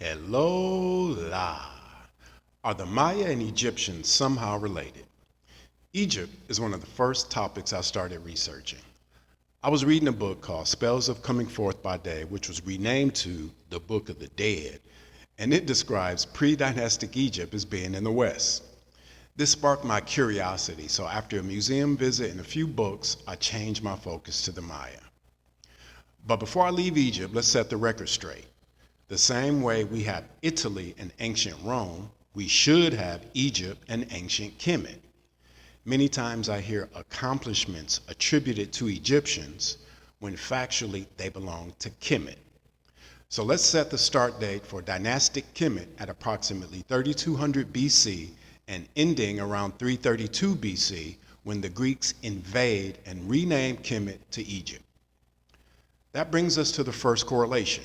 Hello, la. Are the Maya and Egyptians somehow related? Egypt is one of the first topics I started researching. I was reading a book called Spells of Coming Forth by Day, which was renamed to the Book of the Dead, and it describes pre-dynastic Egypt as being in the West. This sparked my curiosity, so after a museum visit and a few books, I changed my focus to the Maya. But before I leave Egypt, let's set the record straight. The same way we have Italy and ancient Rome, we should have Egypt and ancient Kemet. Many times I hear accomplishments attributed to Egyptians when factually they belong to Kemet. So let's set the start date for dynastic Kemet at approximately 3200 BC and ending around 332 BC when the Greeks invade and rename Kemet to Egypt. That brings us to the first correlation.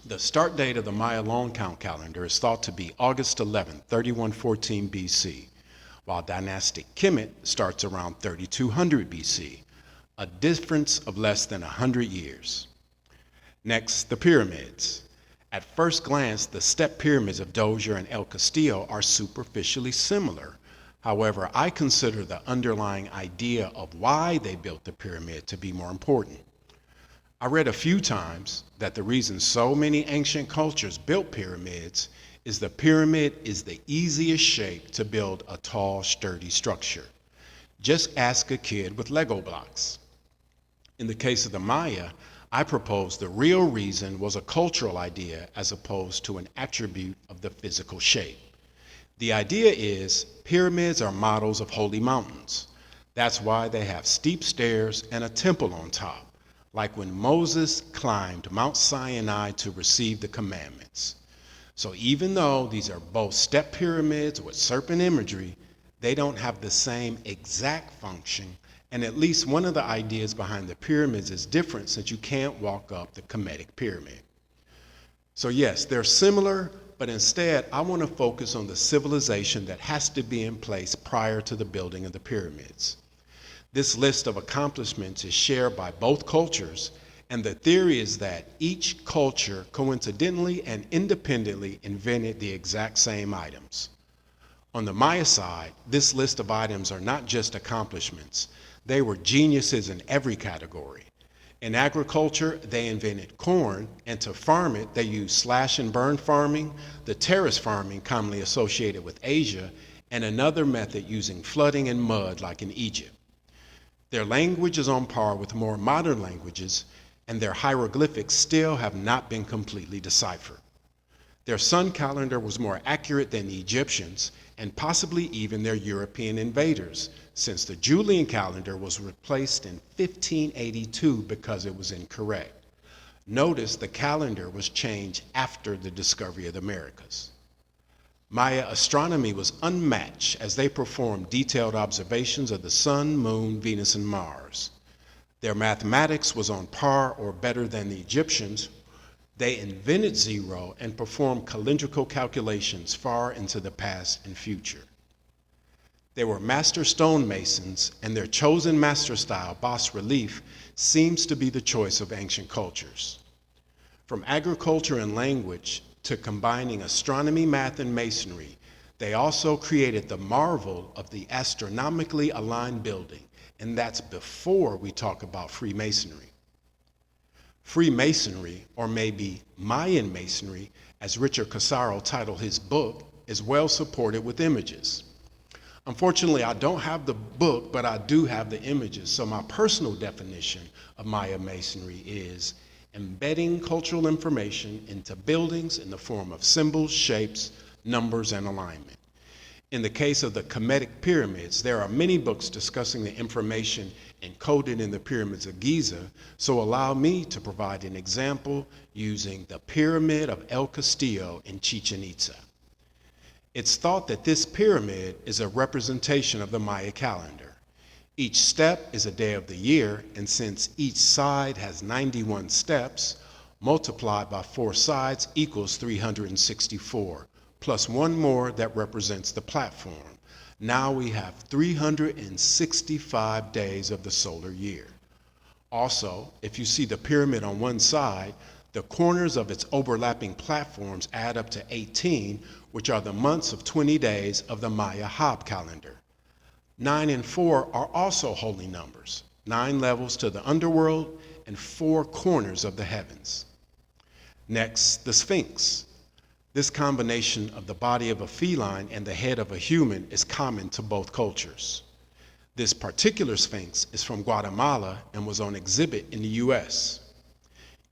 The start date of the Maya long count calendar is thought to be August 11, 3114 BC, while dynastic Kemet starts around 3200 BC, a difference of less than 100 years. Next, the pyramids. At first glance, the step pyramids of Dozier and El Castillo are superficially similar. However, I consider the underlying idea of why they built the pyramid to be more important. I read a few times that the reason so many ancient cultures built pyramids is the pyramid is the easiest shape to build a tall, sturdy structure. Just ask a kid with Lego blocks. In the case of the Maya, I propose the real reason was a cultural idea as opposed to an attribute of the physical shape. The idea is pyramids are models of holy mountains. That's why they have steep stairs and a temple on top, like when Moses climbed Mount Sinai to receive the commandments. So even though these are both step pyramids with serpent imagery, they don't have the same exact function, and at least one of the ideas behind the pyramids is different since you can't walk up the Kemetic pyramid. So yes, they're similar, but instead I want to focus on the civilization that has to be in place prior to the building of the pyramids. This list of accomplishments is shared by both cultures, and the theory is that each culture coincidentally and independently invented the exact same items. On the Maya side, this list of items are not just accomplishments, they were geniuses in every category. In agriculture, they invented corn, and to farm it, they used slash and burn farming, the terrace farming commonly associated with Asia, and another method using flooding and mud like in Egypt. Their language is on par with more modern languages, and their hieroglyphics still have not been completely deciphered. Their sun calendar was more accurate than the Egyptians, and possibly even their European invaders, since the Julian calendar was replaced in 1582 because it was incorrect. Notice the calendar was changed after the discovery of the Americas. Maya astronomy was unmatched as they performed detailed observations of the sun, moon, Venus, and Mars. Their mathematics was on par or better than the Egyptians. They invented zero and performed calendrical calculations far into the past and future. They were master stonemasons, and their chosen master style, bas relief, seems to be the choice of ancient cultures. From agriculture and language to combining astronomy, math, and masonry, they also created the marvel of the astronomically aligned building, and that's before we talk about Freemasonry. Freemasonry, or maybe Mayan Masonry, as Richard Casaro titled his book, is well supported with images. Unfortunately, I don't have the book, but I do have the images, so my personal definition of Maya Masonry is embedding cultural information into buildings in the form of symbols, shapes, numbers, and alignment. In the case of the Kemetic pyramids, there are many books discussing the information encoded in the pyramids of Giza, so allow me to provide an example using the Pyramid of El Castillo in Chichen Itza. It's thought that this pyramid is a representation of the Maya calendar. Each step is a day of the year, and since each side has 91 steps, multiplied by 4 sides equals 364, plus one more that represents the platform. Now we have 365 days of the solar year. Also, if you see the pyramid on one side, The corners of its overlapping platforms add up to 18, which are the months of 20 days of the Maya Hab calendar. 9 and 4 are also holy numbers, 9 levels to the underworld and 4 corners of the heavens. Next, the Sphinx. This combination of the body of a feline and the head of a human is common to both cultures. This particular Sphinx is from Guatemala and was on exhibit in the US.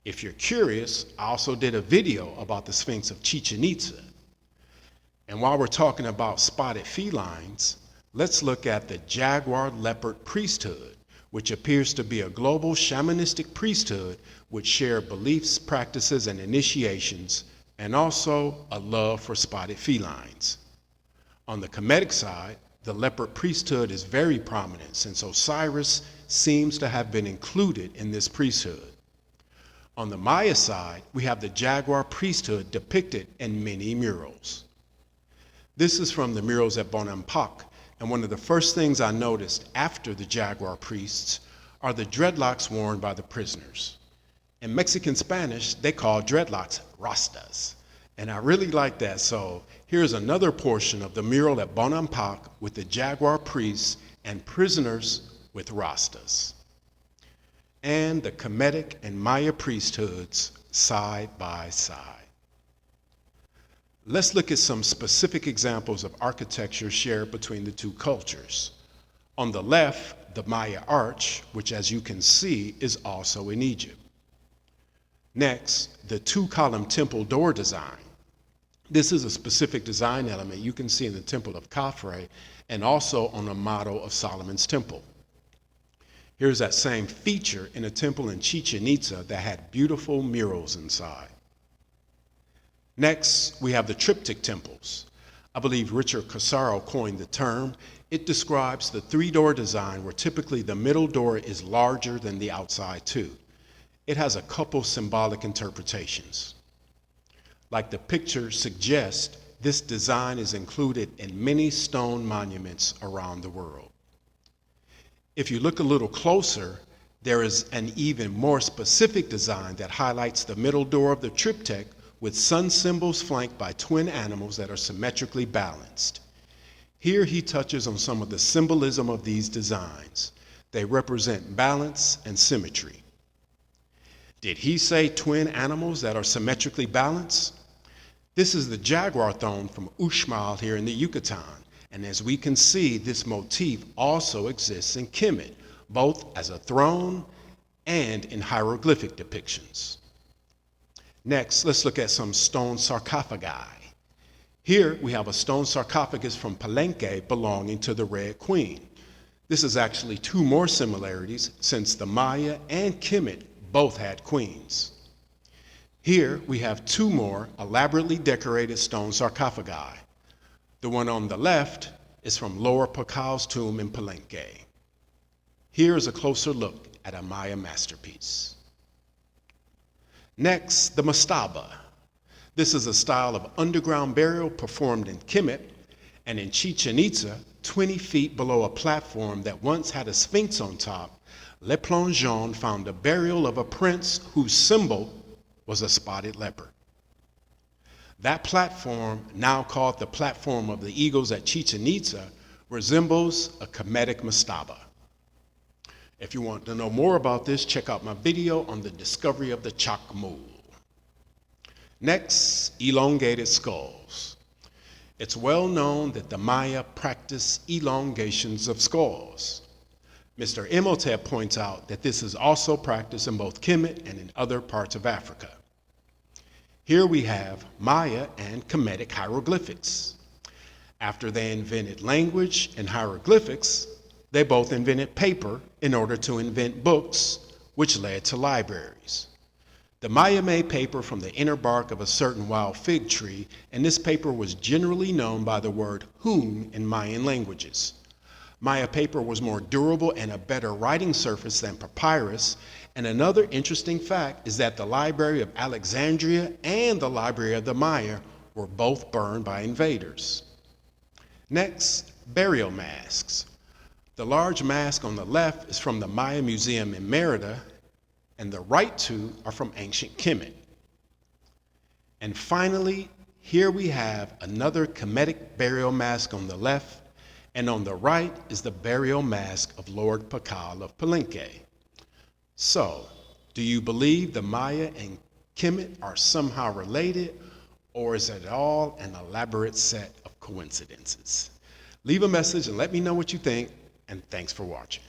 If you're curious, I also did a video about the Sphinx of Chichen Itza. And while we're talking about spotted felines, let's look at the jaguar leopard priesthood, which appears to be a global shamanistic priesthood which share beliefs, practices, and initiations, and also a love for spotted felines. On the Kemetic side, the leopard priesthood is very prominent since Osiris seems to have been included in this priesthood. On the Maya side, we have the jaguar priesthood depicted in many murals. This is from the murals at Bonampak, and one of the first things I noticed after the jaguar priests are the dreadlocks worn by the prisoners. In Mexican Spanish, they call dreadlocks rastas, and I really like that, so here's another portion of the mural at Bonampak with the jaguar priests and prisoners with rastas. And the Kemetic and Maya priesthoods side by side. Let's look at some specific examples of architecture shared between the two cultures. On the left, the Maya arch, which as you can see is also in Egypt. Next, the 2-column temple door design. This is a specific design element you can see in the Temple of Khafre and also on a model of Solomon's temple. Here's that same feature in a temple in Chichen Itza that had beautiful murals inside. Next, we have the triptych temples. I believe Richard Casaro coined the term. It describes the 3-door design where typically the middle door is larger than the outside two. It has a couple symbolic interpretations. Like the picture suggests, this design is included in many stone monuments around the world. If you look a little closer, there is an even more specific design that highlights the middle door of the triptych with sun symbols flanked by twin animals that are symmetrically balanced. Here he touches on some of the symbolism of these designs. They represent balance and symmetry. Did he say twin animals that are symmetrically balanced? This is the jaguar throne from Uxmal here in the Yucatan. And as we can see, this motif also exists in Kemet, both as a throne and in hieroglyphic depictions. Next, let's look at some stone sarcophagi. Here we have a stone sarcophagus from Palenque belonging to the Red Queen. This is actually 2 more similarities since the Maya and Kemet both had queens. Here we have 2 more elaborately decorated stone sarcophagi. The one on the left is from Lower Pacal's tomb in Palenque. Here is a closer look at a Maya masterpiece. Next, the mastaba. This is a style of underground burial performed in Kemet and in Chichen Itza, 20 feet below a platform that once had a sphinx on top. Le Plongeon found a burial of a prince whose symbol was a spotted leopard. That platform, now called the Platform of the Eagles at Chichen Itza, resembles a Kemetic mastaba. If you want to know more about this, check out my video on the discovery of the Chacmul. Next, elongated skulls. It's well known that the Maya practiced elongations of skulls. Mr. Imhotep points out that this is also practiced in both Kemet and in other parts of Africa. Here we have Maya and Kemetic hieroglyphics. After they invented language and hieroglyphics, they both invented paper in order to invent books, which led to libraries. The Maya made paper from the inner bark of a certain wild fig tree, and this paper was generally known by the word hun in Mayan languages. Maya paper was more durable and a better writing surface than papyrus, and another interesting fact is that the Library of Alexandria and the Library of the Maya were both burned by invaders. Next, burial masks. The large mask on the left is from the Maya Museum in Merida, and the right 2 are from ancient Kemet. And finally, here we have another Kemetic burial mask on the left, and on the right is the burial mask of Lord Tikal of Palenque. So, do you believe the Maya and Kemet are somehow related, or is it all an elaborate set of coincidences? Leave a message and let me know what you think, and thanks for watching.